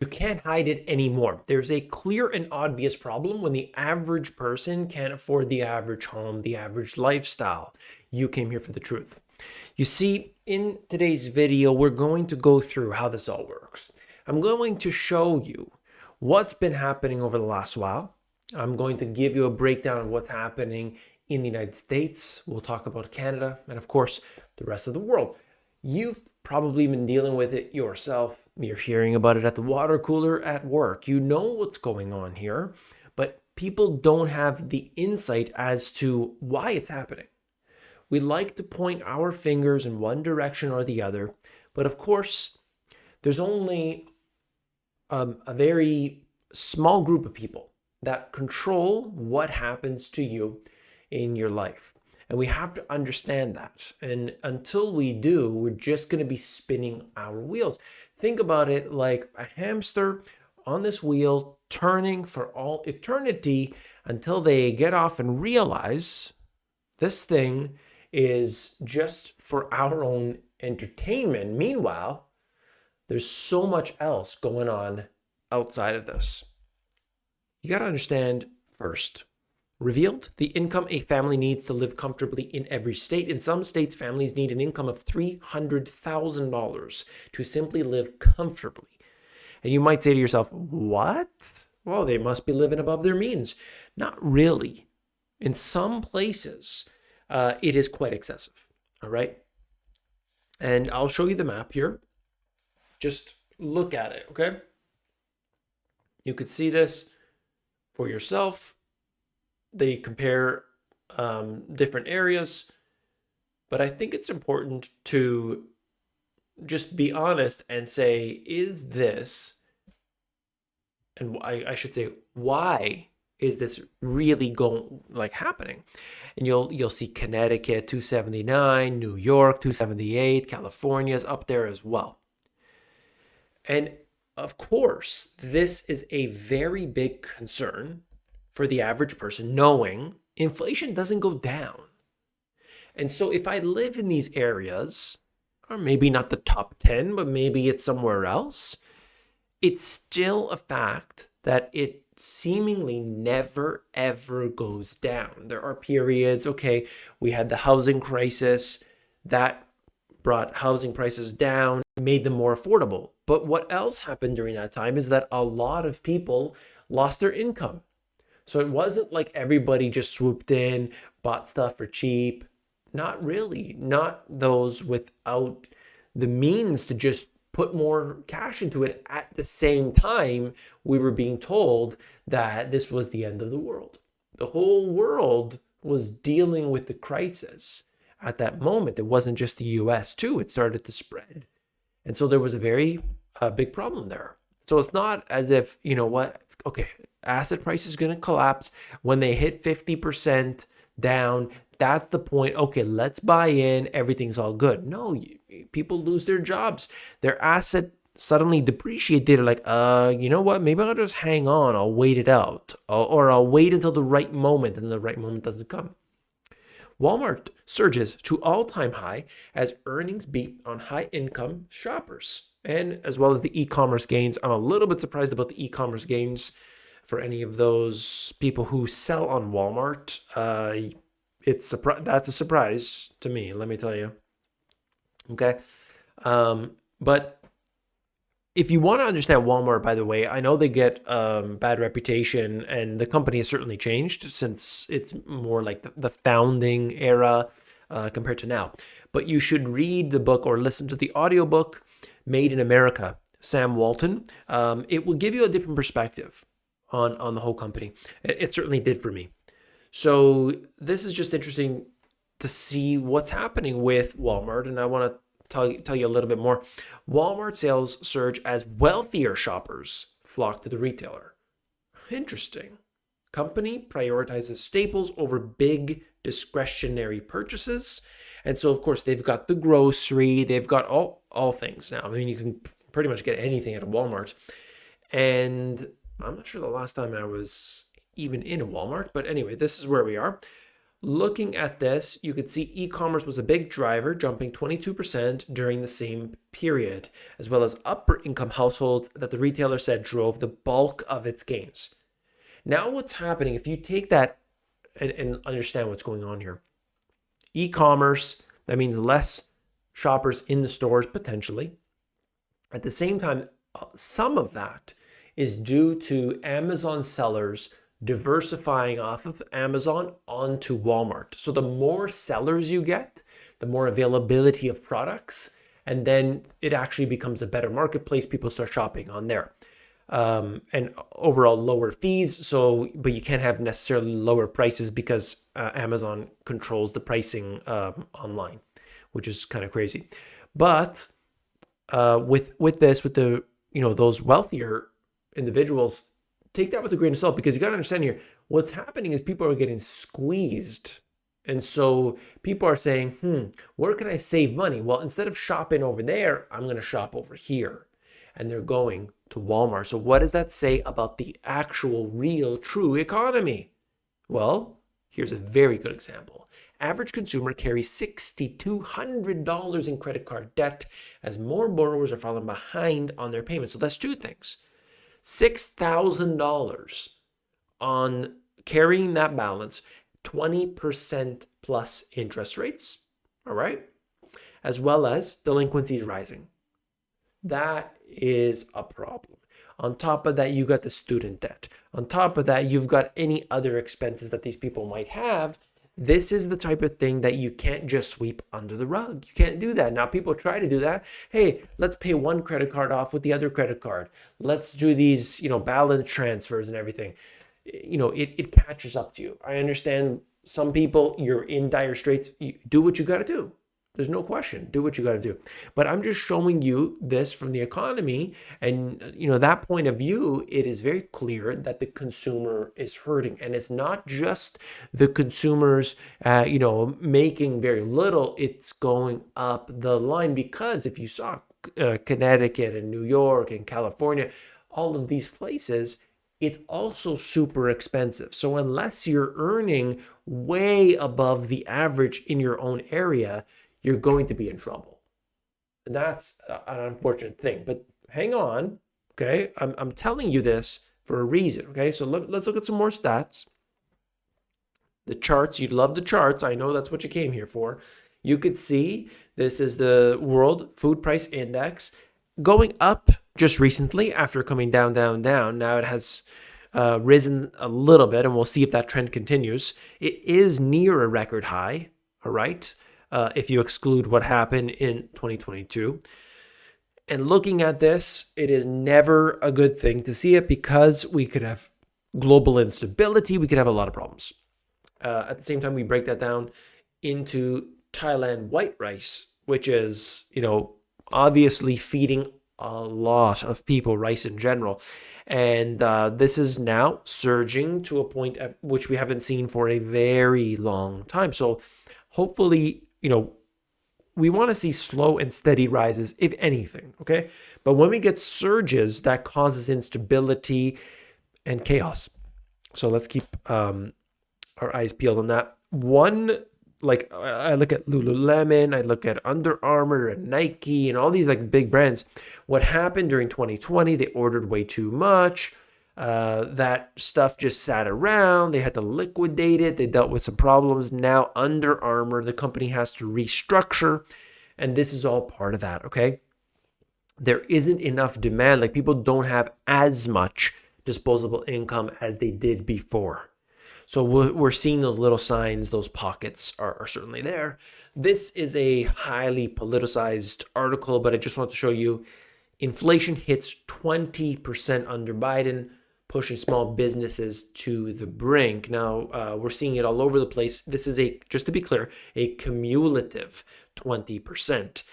You can't hide it anymore. There's a clear and obvious problem when the average person can't afford the average home, the average lifestyle. You came here for the truth. You see, in today's video, we're going to go through how this all works. I'm going to show you what's been happening over the last while. I'm going to give you a breakdown of what's happening in the United States. We'll talk about Canada and, of course, the rest of the world. You've probably been dealing with it yourself. You're hearing about it at the water cooler at work. You know what's going on here, but people don't have the insight as to why it's happening. We like to point our fingers in one direction or the other, but of course, there's only a very small group of people that control what happens to you in your life. And we have to understand that. And until we do, we're just going to be spinning our wheels. Think about it like a hamster on this wheel turning for all eternity until they get off and realize this thing is just for our own entertainment. Meanwhile, there's so much else going on outside of this. You got to understand first, revealed the income a family needs to live comfortably in every state. In some states, families need an income of $300,000 to simply live comfortably. And you might say to yourself, what? Well, they must be living above their means. Not really. In some places, it is quite excessive. All right. And I'll show you the map here. Just look at it. Okay. You could see this for yourself. They compare different areas, but I think it's important to just be honest and say, is this, and I should say, why is this really happening? And you'll see Connecticut 279, New York 278, California's up there as well. And of course, this is a very big concern for the average person, knowing inflation doesn't go down. And so if I live in these areas, or maybe not the top 10, but maybe it's somewhere else, it's still a fact that it seemingly never, ever goes down. There are periods, okay, we had the housing crisis that brought housing prices down, made them more affordable. But what else happened during that time is that a lot of people lost their income. So it wasn't like everybody just swooped in, bought stuff for cheap. Not really. Not those without the means to just put more cash into it. At the same time, we were being told that this was the end of the world. The whole world was dealing with the crisis at that moment. It wasn't just the US too. It started to spread. And so there was a very big problem there. So it's not as if, you know what, okay, asset price is going to collapse when they hit 50% down. That's the point. Okay, let's buy in. Everything's all good. No, people lose their jobs. Their asset suddenly depreciate. They're like, you know what? Maybe I'll just hang on. I'll wait it out. Or I'll wait until the right moment, and the right moment doesn't come. Walmart surges to all-time high as earnings beat on high-income shoppers, and as well as the e-commerce gains. I'm a little bit surprised about the e-commerce gains for any of those people who sell on Walmart. That's a surprise to me, let me tell you. Okay. But if you want to understand Walmart, by the way, I know they get bad reputation, and the company has certainly changed since it's more like the founding era compared to now. But you should read the book or listen to the audiobook, Made in America, Sam Walton. It will give you a different perspective on the whole company. It certainly did for me. So this is just interesting to see what's happening with Walmart, and I want to tell you a little bit more. Walmart sales surge as wealthier shoppers flock to the retailer. Interesting. Company prioritizes staples over big discretionary purchases. And so, of course, they've got the grocery. They've got all things now. I mean, you can pretty much get anything at a Walmart. And I'm not sure the last time I was even in a Walmart. But anyway, this is where we are. Looking at this, you could see e-commerce was a big driver, jumping 22% during the same period, as well as upper income households that the retailer said drove the bulk of its gains. Now, what's happening, if you take that and understand what's going on here, e-commerce, that means less shoppers in the stores potentially. At the same time, some of that is due to Amazon sellers diversifying off of Amazon onto Walmart. So the more sellers you get, the more availability of products, and then it actually becomes a better marketplace. People start shopping on there. And overall lower fees. So, but you can't have necessarily lower prices because Amazon controls the pricing online, which is kind of crazy. But with this, with the those wealthier individuals, take that with a grain of salt, because you got to understand here what's happening is people are getting squeezed. And so people are saying, where can I save money? Well, instead of shopping over there, I'm going to shop over here. And they're going to Walmart. So what does that say about the actual, real, true economy? Well, here's a very good example. Average consumer carries $6,200 in credit card debt as more borrowers are falling behind on their payments. So that's two things. $6,000 on carrying that balance, 20% plus interest rates, all right, as well as delinquencies rising. That is a problem. On top of that, you got the student debt. On top of that, you've got any other expenses that these people might have. This is the type of thing that you can't just sweep under the rug. You can't do that. Now, people try to do that. Hey, let's pay one credit card off with the other credit card. Let's do these, balance transfers and everything. It catches up to you. I understand some people, you're in dire straits. You do what you got to do. There's no question. Do what you got to do. But I'm just showing you this from the economy. And, that point of view, it is very clear that the consumer is hurting. And it's not just the consumers, making very little. It's going up the line, because if you saw Connecticut and New York and California, all of these places, it's also super expensive. So unless you're earning way above the average in your own area, you're going to be in trouble. And that's an unfortunate thing. But hang on, okay? I'm telling you this for a reason, okay? So let's look at some more stats. The charts, you love the charts. I know that's what you came here for. You could see this is the World Food Price Index going up just recently after coming down, down, down. Now it has risen a little bit, and we'll see if that trend continues. It is near a record high, all right? If you exclude what happened in 2022. And looking at this, it is never a good thing to see it, because we could have global instability. We could have a lot of problems. At the same time, we break that down into Thailand white rice, which is, obviously feeding a lot of people, rice in general. And this is now surging to a point at which we haven't seen for a very long time. So hopefully, we want to see slow and steady rises, if anything, okay? But when we get surges, that causes instability and chaos. So let's keep our eyes peeled on that. I look at Lululemon, I look at Under Armour and Nike and all these big brands. What happened during 2020, they ordered way too much. That stuff just sat around. They had to liquidate it. They dealt with some problems. Now Under Armour, the company, has to restructure. And this is all part of that, okay? There isn't enough demand. People don't have as much disposable income as they did before. So we're seeing those little signs, those pockets are certainly there. This is a highly politicized article, but I just want to show you inflation hits 20% under Biden, pushing small businesses to the brink. Now, we're seeing it all over the place. This is just to be clear, a cumulative 20%.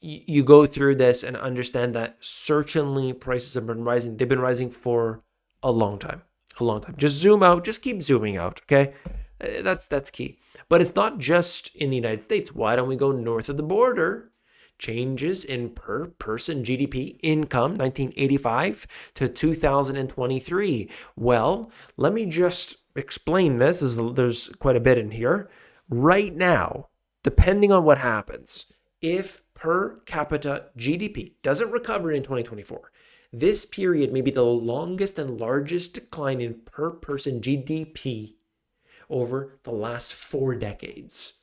You go through this and understand that certainly prices have been rising. They've been rising for a long time. Just zoom out, just keep zooming out, okay? That's key. But it's not just in the United States. Why don't we go north of the border? Changes in per person GDP income, 1985 to 2023. Well, let me just explain this, there's quite a bit in here. Right now, depending on what happens, if per capita GDP doesn't recover in 2024, this period may be the longest and largest decline in per person GDP over the last 4 decades.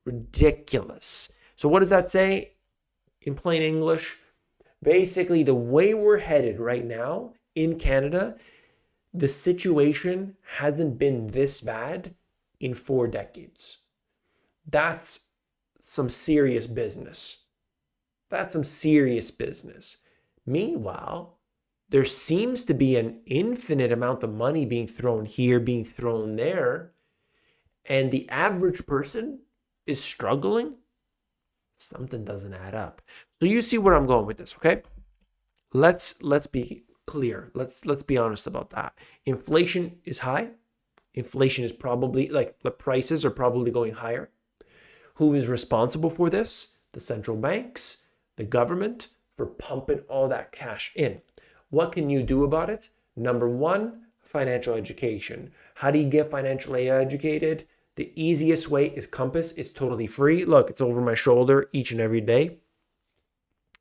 Ridiculous. So what does that say in plain English? Basically, the way we're headed right now in Canada, the situation hasn't been this bad in 4 decades. That's some serious business. That's some serious business. Meanwhile, there seems to be an infinite amount of money being thrown here, being thrown there, and the average person is struggling. Something doesn't add up. So you see where I'm going with this, okay? Let's be clear. Let's be honest about that. Inflation is high. Inflation is probably, like, the prices are probably going higher. Who is responsible for this? The central banks, the government, for pumping all that cash in. What can you do about it? Number one, financial education. How do you get financially educated? The easiest way is Compass. It's totally free. Look, it's over my shoulder each and every day.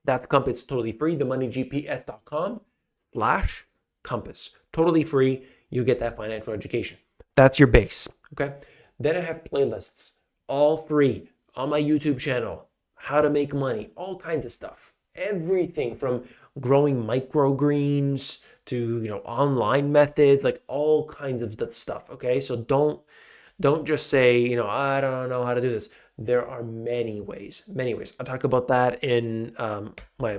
That's Compass, totally free. themoneygps.com/Compass. Totally free. You get that financial education. That's your base. Okay. Then I have playlists, all free, on my YouTube channel. How to make money, all kinds of stuff. Everything from growing microgreens to, online methods, like all kinds of that stuff. Okay. So don't just say, I don't know how to do this. There are many ways. I talk about that in my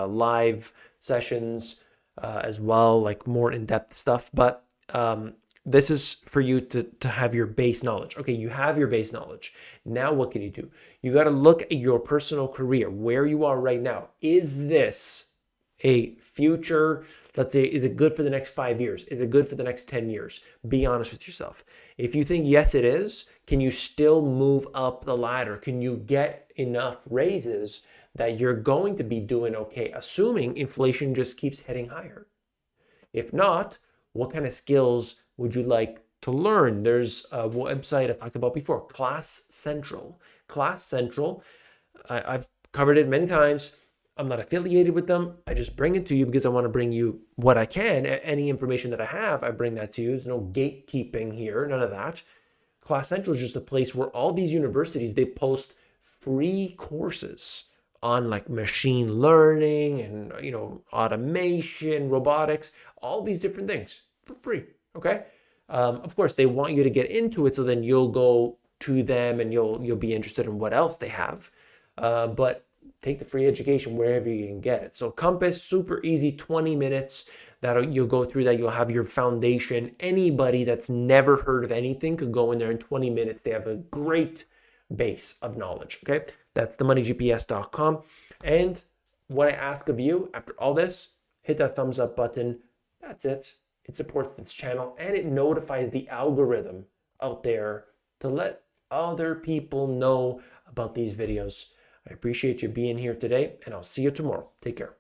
live sessions as well, like more in-depth stuff. But this is for you to have your base knowledge. Okay, you have your base knowledge. Now what can you do? You got to look at your personal career, where you are right now. Is this a future? Let's say, is it good for the next 5 years? Is it good for the next 10 years? Be honest with yourself. If you think yes, it is, can you still move up the ladder? Can you get enough raises that you're going to be doing okay, assuming inflation just keeps heading higher? If not, what kind of skills would you like to learn? There's a website I talked about before, Class Central. Class Central, I've covered it many times. I'm not affiliated with them. I just bring it to you because I want to bring you what I can. Any information that I have, I bring that to you. There's no gatekeeping here, none of that. Class Central is just a place where all these universities, they post free courses on like machine learning and, automation, robotics, all these different things for free. Okay. Of course, they want you to get into it, so then you'll go to them and you'll be interested in what else they have. But take the free education wherever you can get it. So Compass, super easy, 20 minutes that you'll go through that. You'll have your foundation. Anybody that's never heard of anything could go in there in 20 minutes. They have a great base of knowledge. Okay. That's themoneygps.com. And what I ask of you after all this, hit that thumbs up button. That's it. It supports this channel and it notifies the algorithm out there to let other people know about these videos. I appreciate you being here today, and I'll see you tomorrow. Take care.